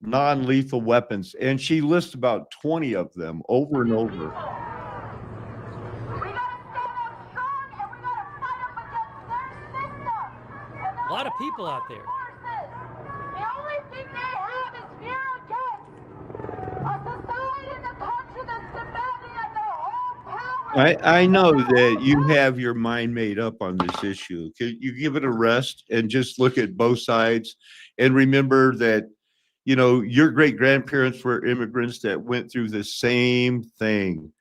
non-lethal weapons. And she lists about 20 of them over and over. A lot of people out there. The only thing they have is fear again. A society in the country that's demanding of their own power. I know that you have your mind made up on this issue. Can you give it a rest and just look at both sides and remember that, you know, your great grandparents were immigrants that went through the same thing.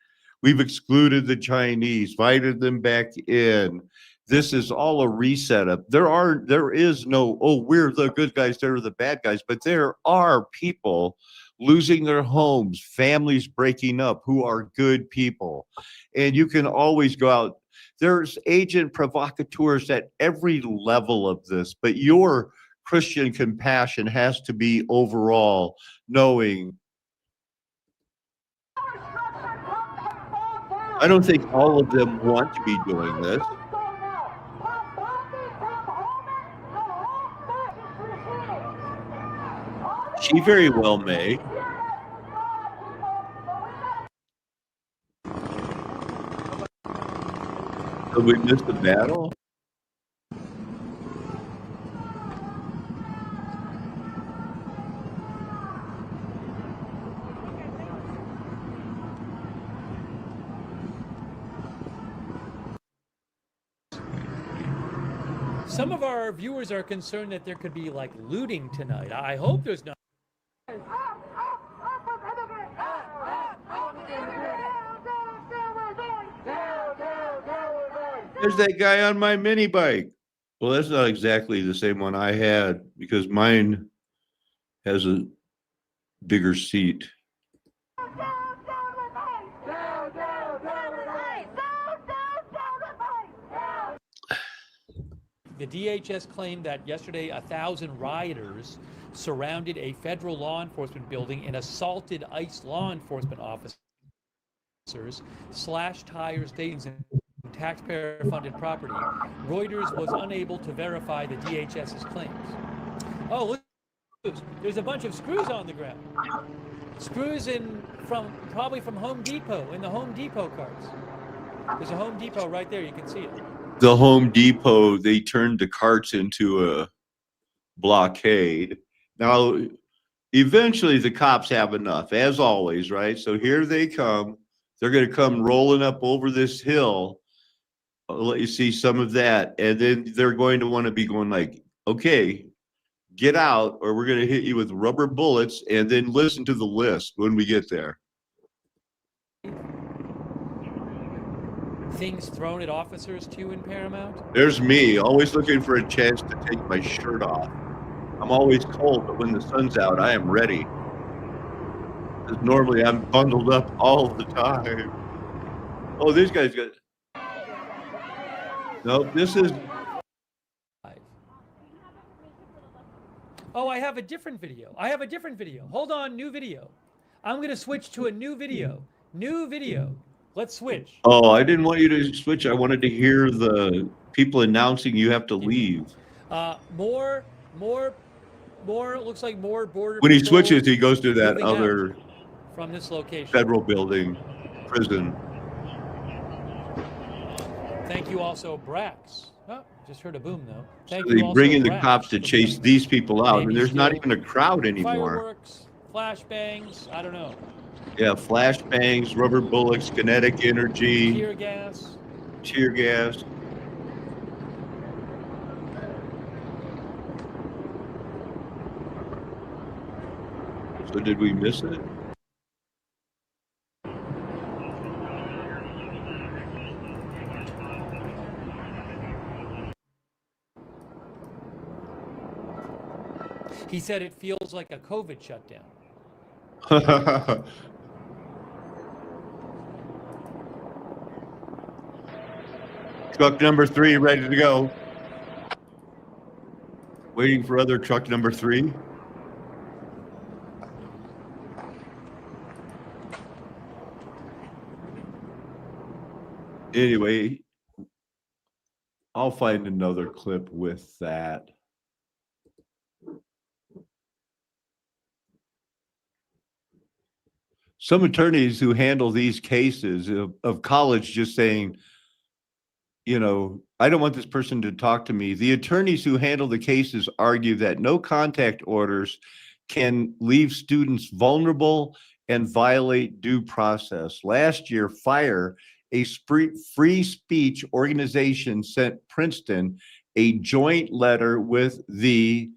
We've excluded the Chinese, invited them back in. This is all a reset up. There is no, oh, we're the good guys, they're the bad guys, but there are people losing their homes, families breaking up who are good people. And you can always go out. There's agent provocateurs at every level of this, but your Christian compassion has to be overall knowing. I don't think all of them want to be doing this. She very well may. So we missed the battle? Some of our viewers are concerned that there could be like looting tonight. I hope there's not. There's that guy on my mini bike. Well, that's not exactly the same one I had because mine has a bigger seat. The DHS claimed that yesterday 1,000 rioters surrounded a federal law enforcement building and assaulted ICE law enforcement officers, slashed tires, stations, and taxpayer-funded property. Reuters was unable to verify the DHS's claims. Oh, look, there's a bunch of screws on the ground. Screws probably from Home Depot, in the Home Depot carts. There's a Home Depot right there, you can see it. The Home Depot, they turned the carts into a blockade. Now, eventually the cops have enough, as always, right? So here they come. They're going to come rolling up over this hill. I'll let you see some of that. And then they're going to want to be going like, okay, get out or we're going to hit you with rubber bullets, and then listen to the list when we get there. Things thrown at officers too in Paramount? There's me, always looking for a chance to take my shirt off. I'm always cold, but when the sun's out, I am ready. Because normally I'm bundled up all the time. Oh, this guy's got... Nope, this is... Oh, I have a different video. Hold on, new video. I'm going to switch to a new video. Let's switch. Oh, I didn't want you to switch. I wanted to hear the people announcing you have to leave. More More looks like more border. When he patrol switches, he goes to that moving out other from this location. federal building, prison. Thank you also, Brax. Oh, just heard a boom though. Thank So you they also, bring in the Brax, cops to for chase being these people out, and Maybe there's not still even a crowd anymore. Fireworks, flashbangs. I don't know. Yeah, flashbangs, rubber bullets, kinetic energy, Tear gas. tear gas. So did we miss it? He said it feels like a COVID shutdown. Truck number 3 ready to go. Waiting for other truck number 3. Anyway, I'll find another clip with that. Some attorneys who handle these cases of college just saying, you know, I don't want this person to talk to me. The attorneys who handle the cases argue that no contact orders can leave students vulnerable and violate due process. Last year, FIRE, a free speech organization, sent Princeton a joint letter with the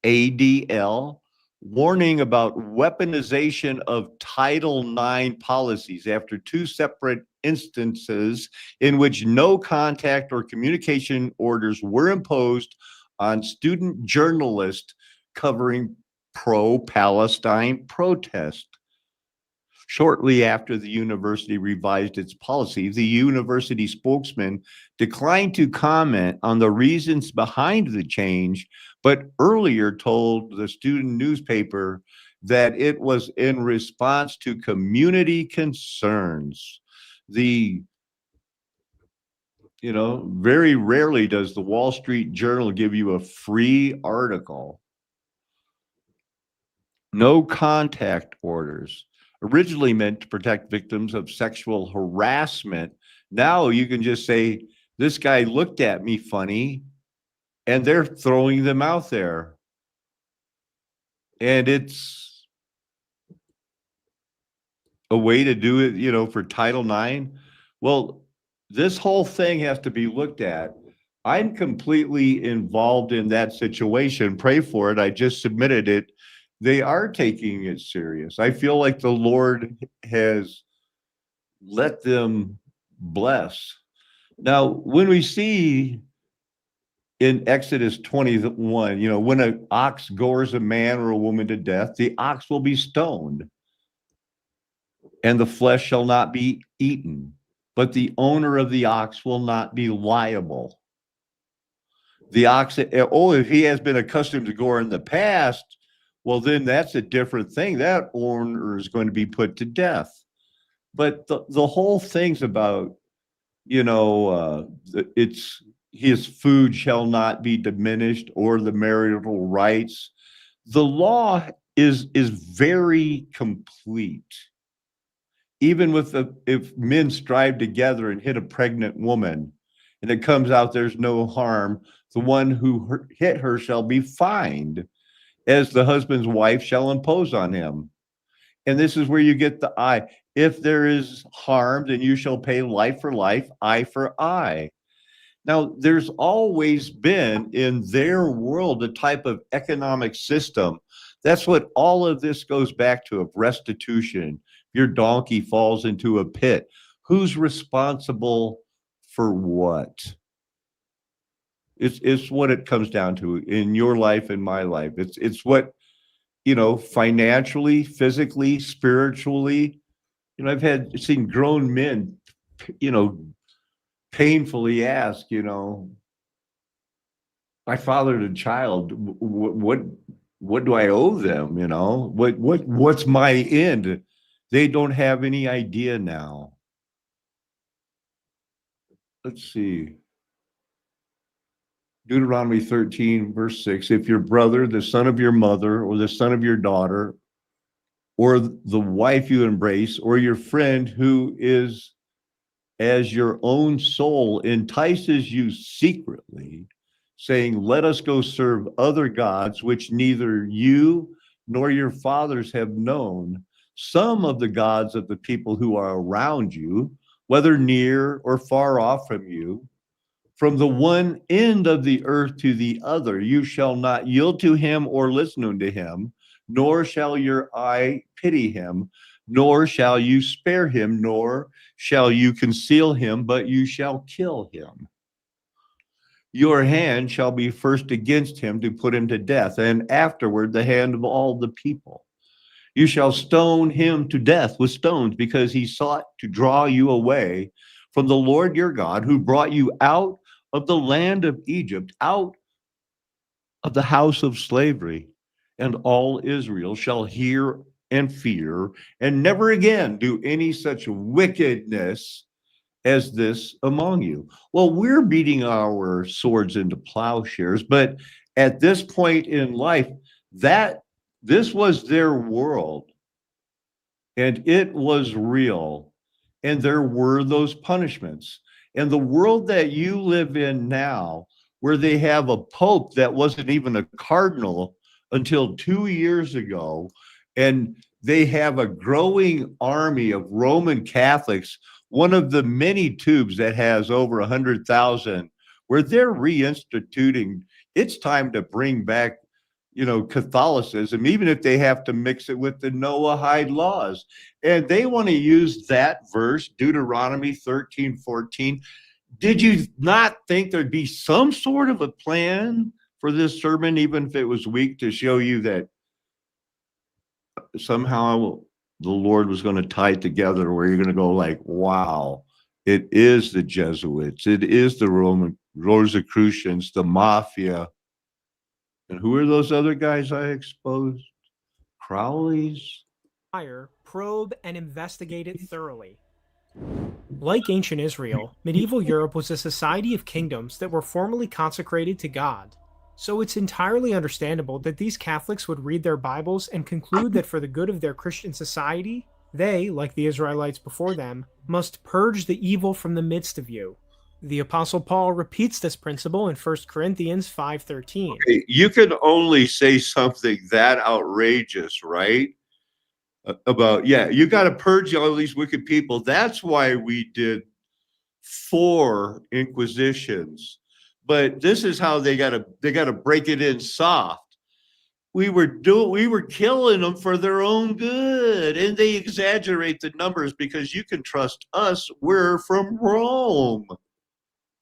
ADL warning about weaponization of Title IX policies after 2 separate instances in which no contact or communication orders were imposed on student journalists covering pro-Palestine protest. Shortly after the university revised its policy, the university spokesman declined to comment on the reasons behind the change, but earlier told the student newspaper that it was in response to community concerns. Very rarely does the Wall Street Journal give you a free article. No contact orders. Originally meant to protect victims of sexual harassment. Now you can just say, this guy looked at me funny, and they're throwing them out there. And it's a way to do it, for Title IX. Well, this whole thing has to be looked at. I'm completely involved in that situation. Pray for it. I just submitted it. They are taking it serious. I feel like the Lord has let them bless. Now, when we see in Exodus 21, when an ox gores a man or a woman to death, the ox will be stoned, and the flesh shall not be eaten, but the owner of the ox will not be liable. The ox, if he has been accustomed to gore in the past, well, then that's a different thing. That owner is going to be put to death. But the whole thing's about, it's his food shall not be diminished or the marital rights. The law is very complete. Even if men strive together and hit a pregnant woman and it comes out there's no harm, the one who hit her shall be fined, as the husband's wife shall impose on him. And this is where you get the eye. If there is harm, then you shall pay life for life, eye for eye. Now, there's always been in their world a type of economic system. That's what all of this goes back to, of restitution. Your donkey falls into a pit. Who's responsible for what? It's what it comes down to in your life and my life. It's what, financially, physically, spiritually. I've seen grown men, painfully ask, I fathered a child. What do I owe them? What's my end? They don't have any idea now. Let's see. Deuteronomy 13, verse 6, if your brother, the son of your mother, or the son of your daughter, or the wife you embrace, or your friend who is as your own soul entices you secretly, saying, let us go serve other gods, which neither you nor your fathers have known, some of the gods of the people who are around you, whether near or far off from you, from the one end of the earth to the other, you shall not yield to him or listen unto him, nor shall your eye pity him, nor shall you spare him, nor shall you conceal him, but you shall kill him. Your hand shall be first against him to put him to death, and afterward the hand of all the people. You shall stone him to death with stones, because he sought to draw you away from the Lord your God, who brought you out of the land of Egypt, out of the house of slavery. And all Israel shall hear and fear, and never again do any such wickedness as this among you. Well, we're beating our swords into plowshares, but at this point in life, this was their world, and it was real, and there were those punishments. And the world that you live in now, where they have a pope that wasn't even a cardinal until 2 years ago, and they have a growing army of Roman Catholics, one of the many tubes that has over 100,000, where they're reinstituting, it's time to bring back, Catholicism, even if they have to mix it with the Noahide laws. And they want to use that verse, Deuteronomy 13:14. Did you not think there'd be some sort of a plan for this sermon, even if it was weak, to show you that somehow the Lord was going to tie it together, where you're going to go like, wow, it is the Jesuits, it is the Rosicrucians, the mafia. And who are those other guys I exposed? Crowley's? Probe and investigate it thoroughly. Like ancient Israel, medieval Europe was a society of kingdoms that were formally consecrated to God. So it's entirely understandable that these Catholics would read their Bibles and conclude that for the good of their Christian society, they, like the Israelites before them, must purge the evil from the midst of you. The Apostle Paul repeats this principle in 1 Corinthians 5:13. Okay, you can only say something that outrageous, right? About, you got to purge all these wicked people. That's why we did 4 inquisitions. But this is how they got to break it in soft. We were killing them for their own good, and they exaggerate the numbers because you can trust us. We're from Rome.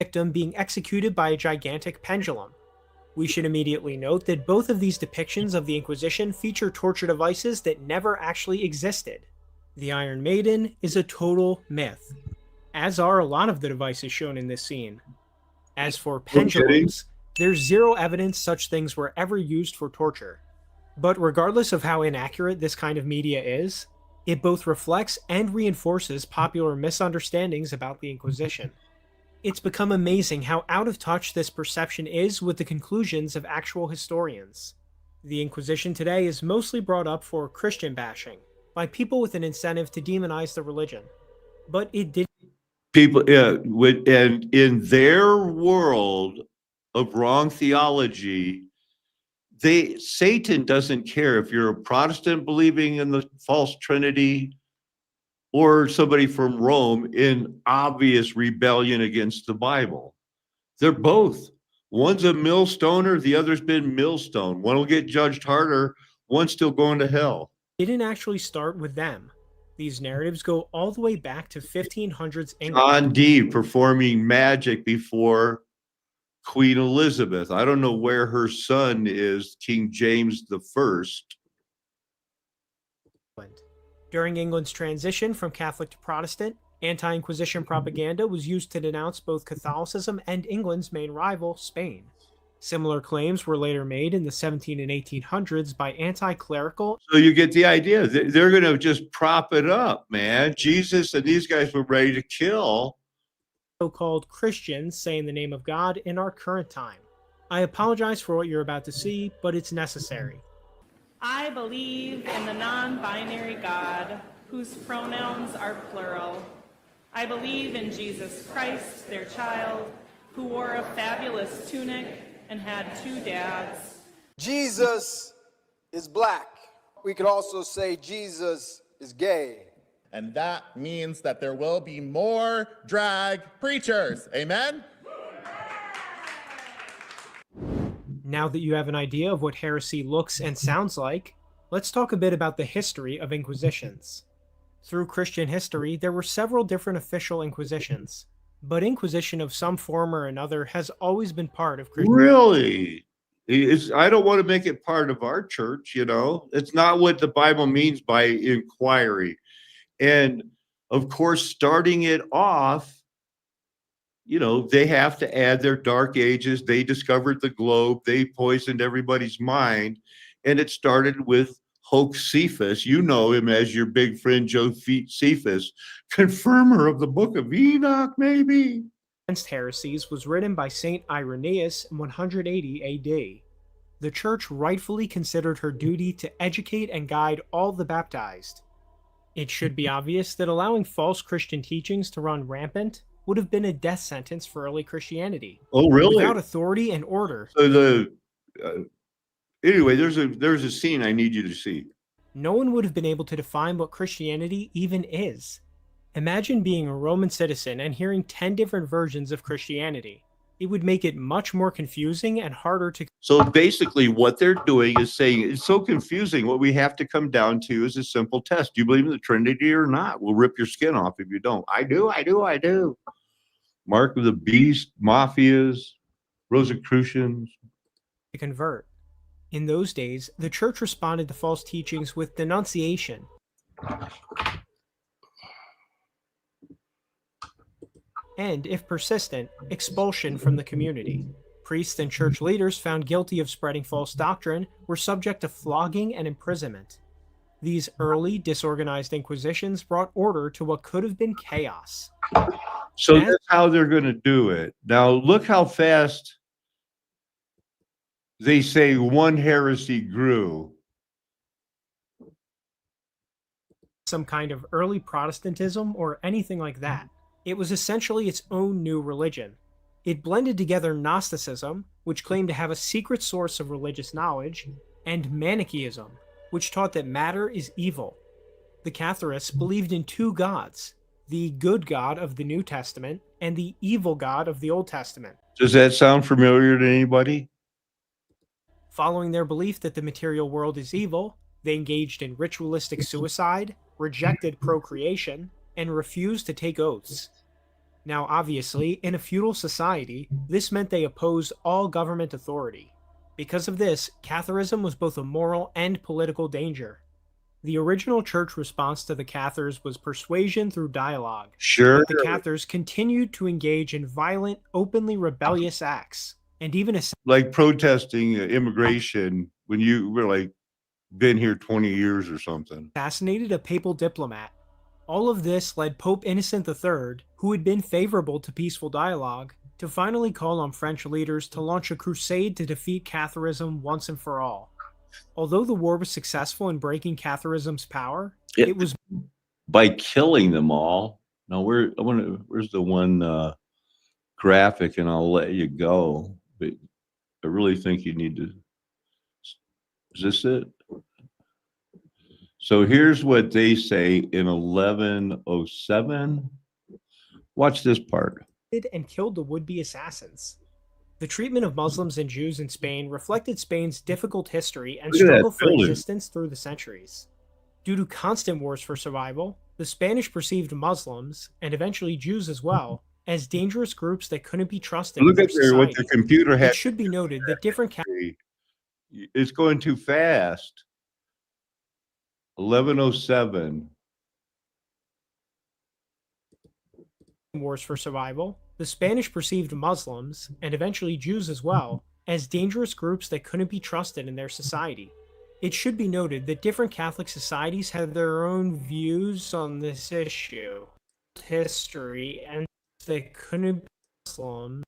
Victim being executed by a gigantic pendulum. We should immediately note that both of these depictions of the Inquisition feature torture devices that never actually existed. The Iron Maiden is a total myth, as are a lot of the devices shown in this scene. As for pendulums, there's zero evidence such things were ever used for torture. But regardless of how inaccurate this kind of media is, it both reflects and reinforces popular misunderstandings about the Inquisition. It's become amazing how out of touch this perception is with the conclusions of actual historians. The Inquisition today is mostly brought up for Christian bashing, by people with an incentive to demonize the religion. But it did. People, and in their world of wrong theology, Satan doesn't care if you're a Protestant believing in the false Trinity, or somebody from Rome in obvious rebellion against the Bible. They're both. One's a millstoner, the other's been millstone. One will get judged harder, one's still going to hell. Didn't actually start with them. These narratives go all the way back to 1500s England. John Dee performing magic before Queen Elizabeth. I don't know where her son is, King James the First. During England's transition from Catholic to Protestant, anti-Inquisition propaganda was used to denounce both Catholicism and England's main rival, Spain. Similar claims were later made in the 17 and 1800s by anti-clerical. So you get the idea. They're going to just prop it up, man. Jesus and these guys were ready to kill so-called Christians saying the name of God in our current time. I apologize for what you're about to see, but it's necessary. I believe in the non-binary God, whose pronouns are plural. I believe in Jesus Christ, their child, who wore a fabulous tunic and had 2 dads. Jesus is black. We could also say Jesus is gay. And that means that there will be more drag preachers. Amen? Now that you have an idea of what heresy looks and sounds like, let's talk a bit about the history of inquisitions. Through Christian history, there were several different official inquisitions, but inquisition of some form or another has always been part of Christian. Really? I don't want to make it part of our church, you know? It's not what the Bible means by inquiry. And of course, starting it off, you know, they have to add their dark ages. They discovered the globe. They poisoned everybody's mind. And it started with Josephus. You know him as your big friend Josephus, confirmer of the book of Enoch, maybe. Against heresies was written by Saint Irenaeus in 180 AD. The church rightfully considered her duty to educate and guide all the baptized. It should be obvious that allowing false Christian teachings to run rampant would have been a death sentence for early Christianity. Oh, really? Without authority and order. So anyway, there's a scene I need you to see. No one would have been able to define what Christianity even is. Imagine being a Roman citizen and hearing 10 different versions of Christianity. It would make it much more confusing and harder to... So basically what they're doing is saying it's so confusing. What we have to come down to is a simple test. Do you believe in the Trinity or not? We'll rip your skin off if you don't. I do. Mark of the beast, mafias, Rosicrucians. To convert. In those days, the church responded to false teachings with denunciation. And, if persistent, expulsion from the community. Priests and church leaders found guilty of spreading false doctrine were subject to flogging and imprisonment. These early, disorganized inquisitions brought order to what could have been chaos. So that's how they're going to do it. Now, look how fast they say one heresy grew. Some kind of early Protestantism or anything like that. It was essentially its own new religion. It blended together Gnosticism, which claimed to have a secret source of religious knowledge, and Manichaeism, which taught that matter is evil. The Catholics believed in 2 gods, the good God of the New Testament and the evil God of the Old Testament. Does that sound familiar to anybody? Following their belief that the material world is evil, they engaged in ritualistic suicide, rejected procreation, and refused to take oaths. Now, obviously, in a feudal society, this meant they opposed all government authority. Because of this, Catharism was both a moral and political danger. The original church response to the Cathars was persuasion through dialogue. Sure. But the Cathars continued to engage in violent, openly rebellious acts, and even like protesting immigration when you were like been here 20 years or something. Assassinated a papal diplomat. All of this led Pope Innocent III, who had been favorable to peaceful dialogue, to finally call on French leaders to launch a crusade to defeat Catharism once and for all. Although the war was successful in breaking Catharism's power, it was by killing them all. Now where's the one graphic, and I'll let you go. But I really think you need to. Is this it? So here's what they say in 1107. Watch this part. And killed the would-be assassins. The treatment of Muslims and Jews in Spain reflected Spain's difficult history and struggle for existence through the centuries. Due to constant wars for survival, the Spanish perceived Muslims, and eventually Jews as well, as dangerous groups that couldn't be trusted. Look at what the computer had. It should be noted that different it's going too fast. 1107. Wars for survival, the Spanish perceived Muslims, and eventually Jews as well, as dangerous groups that couldn't be trusted in their society. It should be noted that different Catholic societies had their own views on this issue. History, and they couldn't Muslim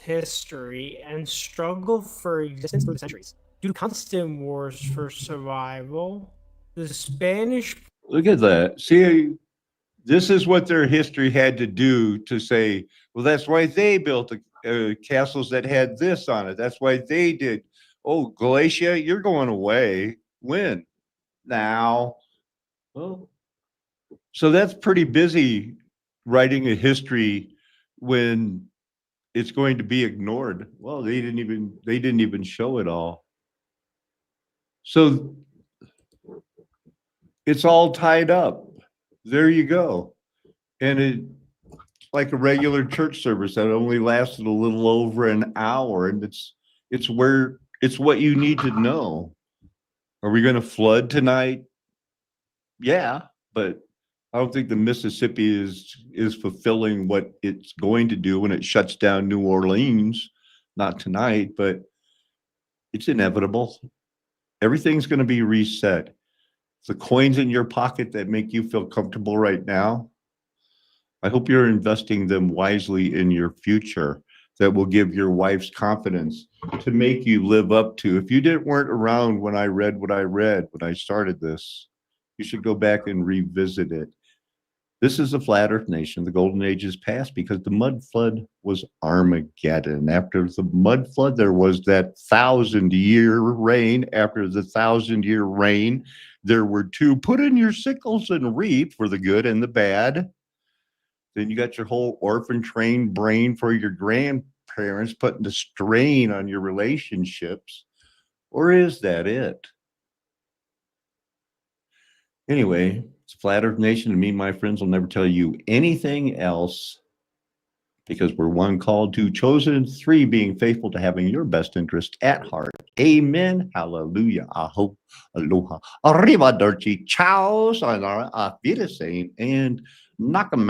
history and struggle for existence through the centuries. Due to constant wars for survival, the Spanish... Look at that. See, this is what their history had to do to say, well, that's why they built castles that had this on it. That's why they did. Oh, Galatia, you're going away. When? Now. Oh. So that's pretty busy writing a history when it's going to be ignored. Well, they didn't even show it all. So it's all tied up. There you go. And it's like a regular church service that only lasted a little over an hour. And it's what you need to know. Are we going to flood tonight? Yeah, but I don't think the Mississippi is fulfilling what it's going to do when it shuts down New Orleans. Not tonight, but it's inevitable. Everything's going to be reset. The coins in your pocket that make you feel comfortable right now, I hope you're investing them wisely in your future that will give your wife's confidence to make you live up to. If you weren't around when I read what I read when I started this, you should go back and revisit it. This is the Flat Earth Nation. The golden age is past because the mud flood was Armageddon. After the mud flood, there was that 1,000-year reign. After the 1,000-year reign, there were two, put in your sickles and reap, for the good and the bad. Then you got your whole orphan trained brain for your grandparents putting the strain on your relationships. Or is that it? Anyway, it's Flat Earth Nation, and me and my friends will never tell you anything else because we're one called, two chosen, three being faithful to having your best interest at heart. Amen. Hallelujah. Aho. Aloha. Arrivederci. Ciao. Sayonara. Auf Wiedersehen. And knock 'em